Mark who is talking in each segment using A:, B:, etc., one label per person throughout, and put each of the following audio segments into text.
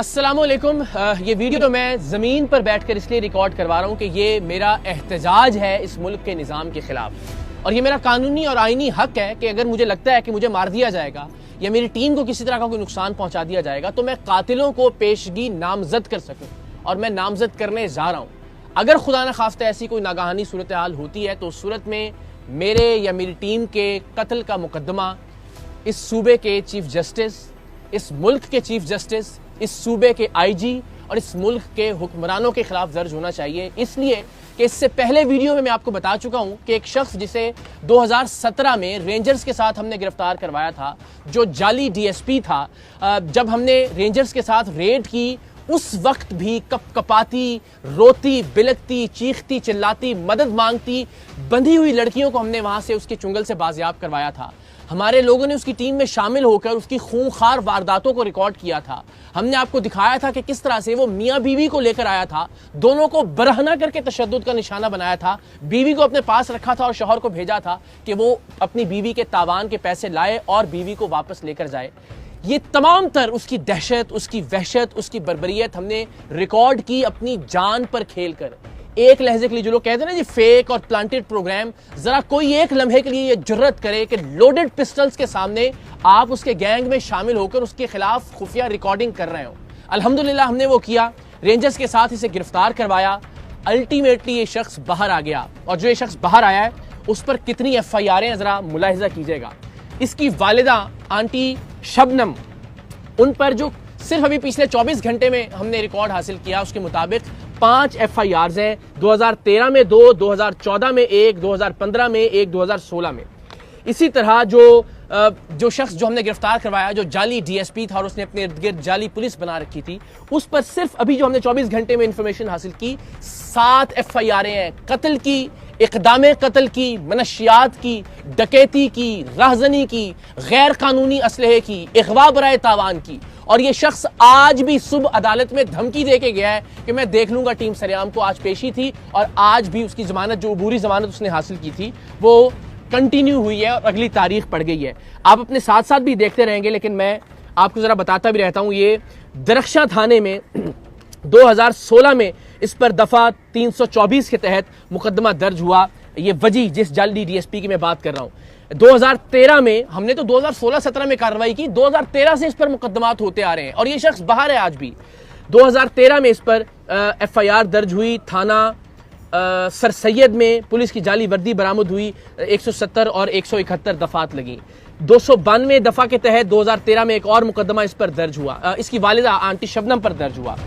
A: अस्सलामुअलैकुम। ये वीडियो तो मैं ज़मीन पर बैठकर इसलिए रिकॉर्ड करवा रहा हूँ कि ये मेरा एहतजाज है इस मुल्क के निज़ाम के ख़िलाफ़, और ये मेरा कानूनी और आइनी हक है कि अगर मुझे लगता है कि मुझे मार दिया जाएगा या मेरी टीम को किसी तरह का कोई नुकसान पहुँचा दिया जाएगा तो मैं कातिलों को पेशगी नामजद कर सकूँ, और मैं नामजद करने जा रहा हूँ। अगर खुदा न खास्ता ऐसी कोई नागहानी सूरत हाल होती है तो उस सूरत में मेरे या मेरी टीम के कत्ल का मुकदमा इस सूबे के चीफ जस्टिस, इस मुल्क के चीफ जस्टिस, इस सूबे के आईजी और इस मुल्क के हुक्मरानों के खिलाफ दर्ज होना चाहिए। इसलिए कि इससे पहले वीडियो में मैं आपको बता चुका हूं कि एक शख्स जिसे 2017 में रेंजर्स के साथ हमने गिरफ्तार करवाया था, जो जाली डीएसपी था, जब हमने रेंजर्स के साथ रेड की उस वक्त भी कपकपाती, रोती, बिलकती, चीखती, चिल्लाती, मदद मांगती बंधी हुई लड़कियों को हमने वहां से उसके चुंगल से बाजियाब करवाया था। हमारे लोगों ने उसकी टीम में शामिल होकर उसकी खूंखार वारदातों को रिकॉर्ड किया था। हमने आपको दिखाया था कि किस तरह से वो मियाँ बीवी को लेकर आया था, दोनों को बरहना करके तशद्दुद का निशाना बनाया था, बीवी को अपने पास रखा था और शौहर को भेजा था कि वो अपनी बीवी के तावान के पैसे लाए और बीवी को वापस लेकर जाए। ये तमाम तर उसकी दहशत, उसकी वहशत, उसकी बर्बरियत हमने रिकॉर्ड की अपनी जान पर खेल कर। एक लहजे के लिए जो लोग कहते हैं ना जी फेक और प्लांटेड प्रोग्राम, जरा कोई एक लम्हे के लिए ये जुर्रत करे कि लोडेड पिस्टल्स के सामने आप उसके गैंग में शामिल होकर उसके खिलाफ खुफिया रिकॉर्डिंग कर रहे हो। अल्हम्दुलिल्लाह हमने वो किया, रेंजर्स के साथ इसे गिरफ्तार करवाया। अल्टीमेटली ये शख्स बाहर आ गया, और जो ये शख्स बाहर आया है उस पर कितनी FIR हैं जरा मुलाहिजा कीजिएगा। इसकी वालिदा आंटी शबनम, उन पर जो सिर्फ अभी पिछले 24 घंटे में हमने रिकॉर्ड हासिल किया उसके मुताबिक 5 FIRs हैं। 2013 में 2, 2014 में 1, 2015 में 1, 2016 में। इसी तरह जो शख्स जो हमने गिरफ्तार करवाया, जो जाली डीएसपी था और उसने अपने इर्द गिर्द जाली पुलिस बना रखी थी, उस पर सिर्फ अभी जो हमने 24 घंटे में इंफॉर्मेशन हासिल की 7 FIR हैं। कत्ल की, इक़दामे कत्ल की, मनशियात की, डकैती की, राहजनी की, गैर कानूनी असलहे की, इग़वा बराए तावान की। और ये शख्स आज भी सुबह अदालत में धमकी दे के गया है कि मैं देख लूंगा टीम सरेआम को। आज पेशी थी और आज भी उसकी जमानत, जो अबूरी जमानत उसने हासिल की थी, वो कंटिन्यू हुई है और अगली तारीख पड़ गई है। आप अपने साथ साथ भी देखते रहेंगे, लेकिन मैं आपको जरा बताता भी रहता हूं। ये दरख्शां थाने में 2016 में इस पर दफा 324 के तहत मुकदमा दर्ज हुआ। ये वजी जिस जाली डीएसपी की मैं बात कर रहा हूं, 2013 में हमने तो 2016-17 में कार्रवाई की, 2013 से इस पर मुकदमात होते आ रहे हैं और ये शख्स बाहर है आज भी। 2013 में इस पर FIR दर्ज हुई। थाना सर सैयद में पुलिस की जाली वर्दी बरामद हुई, 170 और 171 दफात लगी। 292 दफा के तहत 2013 में एक और मुकदमा इस पर दर्ज हुआ, इसकी वालिदा आंटी शबनम पर दर्ज हुआ।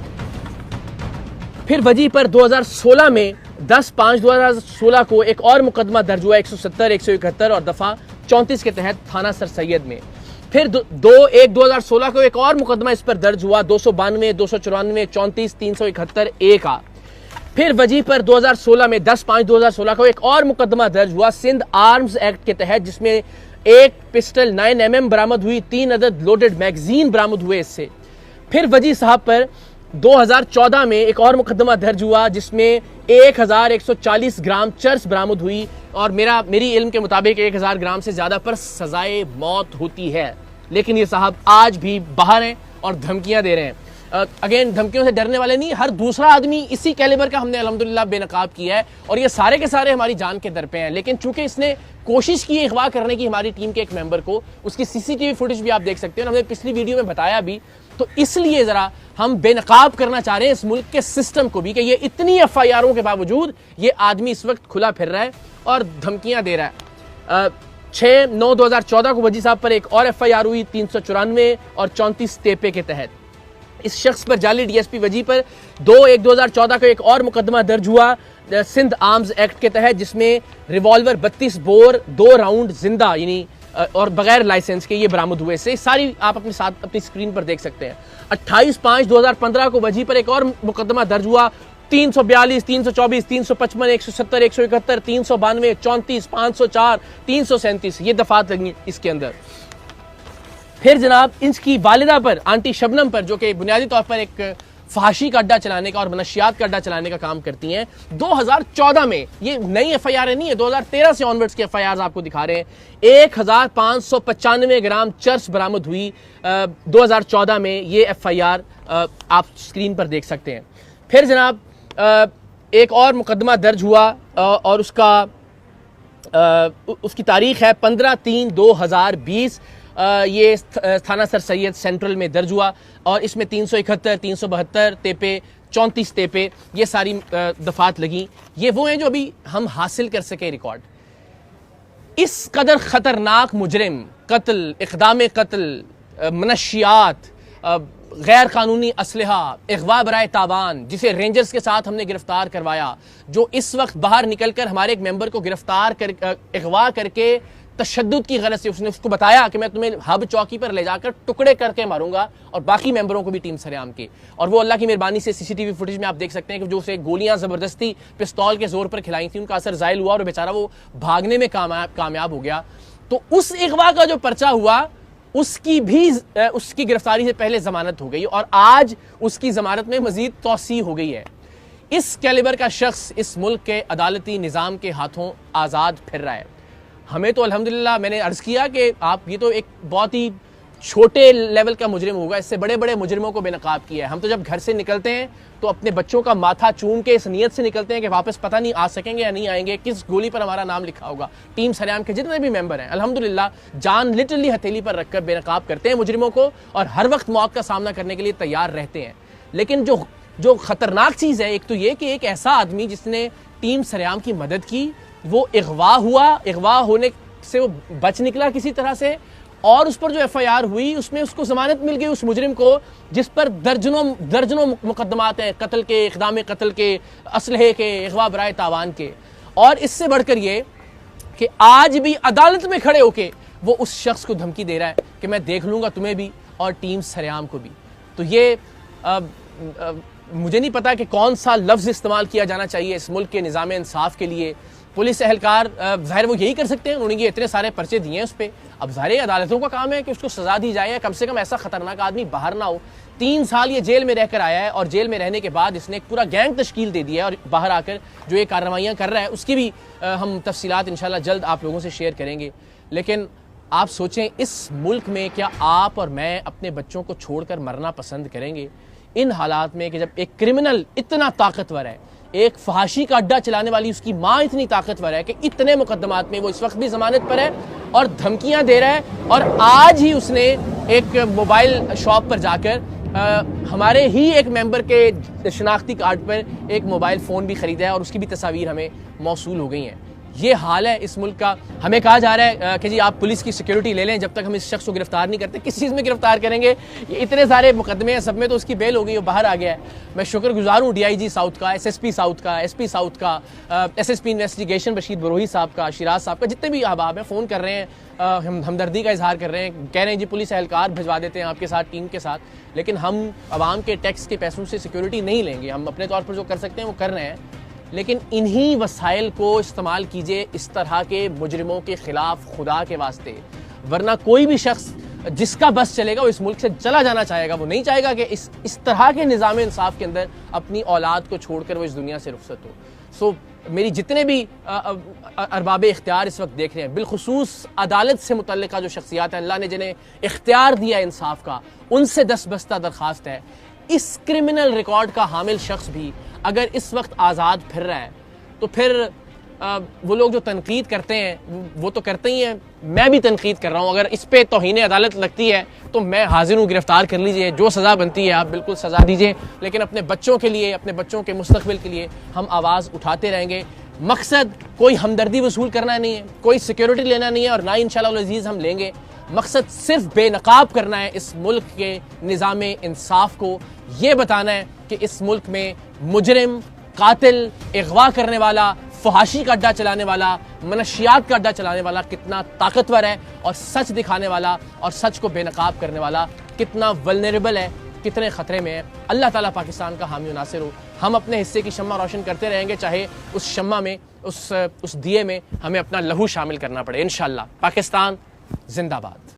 A: फिर वजी पर 2016 में 10/5/2016 को एक और मुकदमा दर्ज हुआ, 170, 171 और दफा 34 के तहत थाना सर सैयद में। फिर 2/1/2016 को एक और मुकदमा इस पर दर्ज हुआ, 292, 294, 34, 371 A का। फिर वजी पर 2016 में 10/5/2016 को एक और मुकदमा दर्ज हुआ सिंध आर्म्स एक्ट के तहत, जिसमें एक पिस्टल 9mm बरामद हुई, 3 अदद लोडेड मैगजीन बरामद हुए इससे। फिर वजी साहब पर 2014 में एक और मुकदमा दर्ज हुआ जिसमें 1140 ग्राम चर्स बरामद हुई, और मेरी इल्म के मुताबिक 1000 ग्राम से ज्यादा पर सजाए मौत होती है। लेकिन ये साहब आज भी बाहर हैं और धमकियां दे रहे हैं। अगेन, धमकियों से डरने वाले नहीं, हर दूसरा आदमी इसी कैलिबर का हमने अल्हम्दुलिल्लाह बेनकाब किया है, और ये सारे के सारे हमारी जान के दर पे हैं। लेकिन चूंकि इसने कोशिश की अगवा करने की हमारी टीम के एक मेंबर को, उसकी CCTV फुटेज भी आप देख सकते हैं, हमने पिछली वीडियो में बताया भी, तो इसलिए जरा हम बेनकाब करना चाह रहे हैं इस मुल्क के सिस्टम को भी कि ये इतनी FIRों के बावजूद ये आदमी इस वक्त खुला फिर रहा है और धमकियां दे रहा है। 6/9/2014 को वजी साहब पर एक और FIR हुई, 394 और 34 तेपे के तहत। इस शख्स पर जाली डीएसपी वजी पर 2/1/2014 को एक और मुकदमा दर्ज हुआ सिंध आर्म्स एक्ट के तहत, जिसमें रिवॉल्वर 32 बोर 2 राउंड जिंदा यानी और बगैर लाइसेंस के ये बरामद हुए से। सारी आप अपने साथ अपनी स्क्रीन पर देख सकते हैं। 28/5/2015 को वजी पर एक और मुकदमा दर्ज हुआ, 342, 324, 355, 170, 171, 392, 34, 504, 337 ये दफात लगी इसके अंदर। फिर जनाब इनकी वालिदा पर, आंटी शबनम पर, जो कि बुनियादी तौर पर एक फहाशी का अड्डा चलाने का और मनशियात का अड्डा चलाने का काम करती हैं, 2014 में, ये नई FIR नहीं है, 2013 से ऑनवर्ड्स की FIR आपको दिखा रहे हैं, 1595 ग्राम चर्स बरामद हुई 2014 में। ये FIR आप स्क्रीन पर देख सकते हैं। फिर जनाब एक और मुकदमा दर्ज हुआ और उसकी तारीख है 15/3/2020। ये थाना सर सैयद सेंट्रल में दर्ज हुआ और इसमें 371, 372 तेपे, 34 तेपे ये सारी दफात लगी। ये वो हैं जो अभी हम हासिल कर सके रिकॉर्ड। इस कदर ख़तरनाक मुजरिम, कत्ल, इक़दाम कत्ल, मनशियात, गैर कानूनी असलहा, अगवा बराए तावान, जिसे रेंजर्स के साथ हमने गिरफ्तार करवाया, जो इस वक्त बाहर निकल कर हमारे एक मेंबर को गिरफ्तार कर अगवा करके तशद्दुद की गलत से उसने उसको बताया कि मैं तुम्हें हब चौकी पर ले जाकर टुकड़े करके मारूंगा और बाकी मेंबरों को भी टीम सरेआम की। और वो अल्लाह की मेहरबानी से सीसीटीवी फुटेज में आप देख सकते हैं कि जो उसे गोलियां ज़बरदस्ती पिस्तौल के जोर पर खिलाई थी, उनका असर ज़ायल हुआ और बेचारा वो भागने में कामयाब हो गया। तो उस अगवा का जो पर्चा हुआ उसकी गिरफ्तारी से पहले जमानत हो गई और आज उसकी जमानत में मजीद तौसी हो गई है। इस कैलिबर का शख्स इस मुल्क के अदालती निज़ाम के हाथों आज़ाद फिर रहा है। हमें तो अल्हम्दुलिल्लाह, मैंने अर्ज़ किया कि आप ये तो एक बहुत ही छोटे लेवल का मुजरिम होगा, इससे बड़े बड़े मुजरिमों को बेनकाब किया है। हम तो जब घर से निकलते हैं तो अपने बच्चों का माथा चूम के इस नीयत से निकलते हैं कि वापस पता नहीं आ सकेंगे या नहीं आएंगे, किस गोली पर हमारा नाम लिखा होगा। टीम सरेआम के जितने भी मेंबर हैं अल्हम्दुलिल्लाह जान लिटरली हथेली पर रखकर बेनकाब करते हैं मुजरिमों को और हर वक्त मौत का सामना करने के लिए तैयार रहते हैं। लेकिन जो खतरनाक चीज़ है, एक तो ये कि एक ऐसा आदमी जिसने टीम सरेआम की मदद की, वो अगवा हुआ, अगवा होने से वो बच निकला किसी तरह से, और उस पर जो FIR हुई उसमें उसको जमानत मिल गई उस मुजरिम को जिस पर दर्जनों मुकदमात हैं, कत्ल के, इक़दाम कत्ल के, असलहे के, अगवा बराए तावान के। और इससे बढ़कर ये कि आज भी अदालत में खड़े होके वो उस शख्स को धमकी दे रहा है कि मैं देख लूँगा तुम्हें भी और टीम सरेआम को भी। तो ये मुझे नहीं पता कि कौन सा लफ्ज़ इस्तेमाल किया जाना चाहिए इस मुल्क के निज़ाम इंसाफ के लिए। पुलिस एहलकार ज़ाहिर वो यही कर सकते हैं, उन्होंने ये इतने सारे पर्चे दिए हैं उस पर। अब ज़ाहिर अदालतों का काम है कि उसको सज़ा दी जाए, कम से कम ऐसा ख़तरनाक आदमी बाहर ना हो। 3 साल ये जेल में रहकर आया है और जेल में रहने के बाद इसने एक पूरा गैंग तश्कील दे दिया है और बाहर आकर जो ये कार्रवाइयाँ कर रहा है उसकी भी हम तफसीलात इंशाल्लाह जल्द आप लोगों से शेयर करेंगे। लेकिन आप सोचें, इस मुल्क में क्या आप और मैं अपने बच्चों को छोड़कर मरना पसंद करेंगे इन हालात में कि जब एक क्रिमिनल इतना ताकतवर है, एक फहाशी का अड्डा चलाने वाली उसकी माँ इतनी ताकतवर है कि इतने मुकदमात में वो इस वक्त भी जमानत पर है और धमकियां दे रहा है। और आज ही उसने एक मोबाइल शॉप पर जाकर हमारे ही एक मेंबर के शनाख्ती कार्ड पर एक मोबाइल फ़ोन भी ख़रीदा है और उसकी भी तस्वीर हमें मौसूल हो गई हैं। ये हाल है इस मुल्क का। हमें कहा जा रहा है कि जी आप पुलिस की सिक्योरिटी ले लें जब तक हम इस शख्स को गिरफ्तार नहीं करते। किस चीज़ में गिरफ्तार करेंगे? ये इतने सारे मुकदमे हैं, सब में तो उसकी बेल हो गई, वो बाहर आ गया है। मैं शुक्रगुजार हूँ DIG साउथ का, SSP साउथ का, SP साउथ का, SSP इन्वेस्टिगेशन बशीर बरोही साहब का, शिराज साहब का, जितने भी अहबाब हैं फ़ोन कर रहे हैं, हमदर्दी का इजहार कर रहे हैं, कह रहे हैं जी पुलिस एहलकार भिजवा देते हैं आपके साथ, टीम के साथ। लेकिन हम आवाम के टैक्स के पैसों से सिक्योरिटी नहीं लेंगे। हम अपने तौर पर जो कर सकते हैं वो कर रहे हैं, लेकिन इन्हीं वसाइल को इस्तेमाल कीजिए इस तरह के मुजरिमों के ख़िलाफ़ खुदा के वास्ते। वरना कोई भी शख्स जिसका बस चलेगा वो इस मुल्क से चला जाना चाहेगा। वो नहीं चाहेगा कि इस तरह के निज़ाम इंसाफ के अंदर अपनी औलाद को छोड़कर वो इस दुनिया से रुखसत हो। सो मेरी जितने भी अरबाब इख्तियार इस वक्त देख रहे हैं, बिलखुसूस अदालत से मुतल्लिका जो शख्सियात हैं, अल्लाह ने जिन्हें इख्तियार दिया इंसाफ का, उनसे दस्तबस्ता दरख्वास्त है, इस क्रिमिनल रिकॉर्ड का हामिल शख्स भी अगर इस वक्त आज़ाद फिर रहा है तो फिर वो लोग जो तनकीद करते हैं वो तो करते ही हैं, मैं भी तनकीद कर रहा हूँ। अगर इस पे तौहीन अदालत लगती है तो मैं हाजिर हूँ, गिरफ्तार कर लीजिए, जो सज़ा बनती है आप बिल्कुल सज़ा दीजिए। लेकिन अपने बच्चों के लिए, अपने बच्चों के मुस्तक़बिल के लिए हम आवाज़ उठाते रहेंगे। मकसद कोई हमदर्दी वसूल करना नहीं है, कोई सिक्योरिटी लेना नहीं है और ना इंशाअल्लाह अज़ीज़ हम लेंगे। मकसद सिर्फ बेनकाब करना है इस मुल्क के निज़ाम इंसाफ को, ये बताना है कि इस मुल्क में मुजरिम, कातिल, अगवा करने वाला, फहाशी का अड्डा चलाने वाला, मनशियात का अड्डा चलाने वाला कितना ताकतवर है और सच दिखाने वाला और सच को बेनकाब करने वाला कितना वल्नरेबल है, कितने ख़तरे में है। अल्लाह ताला पाकिस्तान का हामी नासिर हो। हम अपने हिस्से की शम्मा रोशन करते रहेंगे, चाहे उस शम्मा में, उस दिए में हमें अपना लहू शामिल करना पड़े। इंशाअल्लाह। पाकिस्तान जिंदाबाद।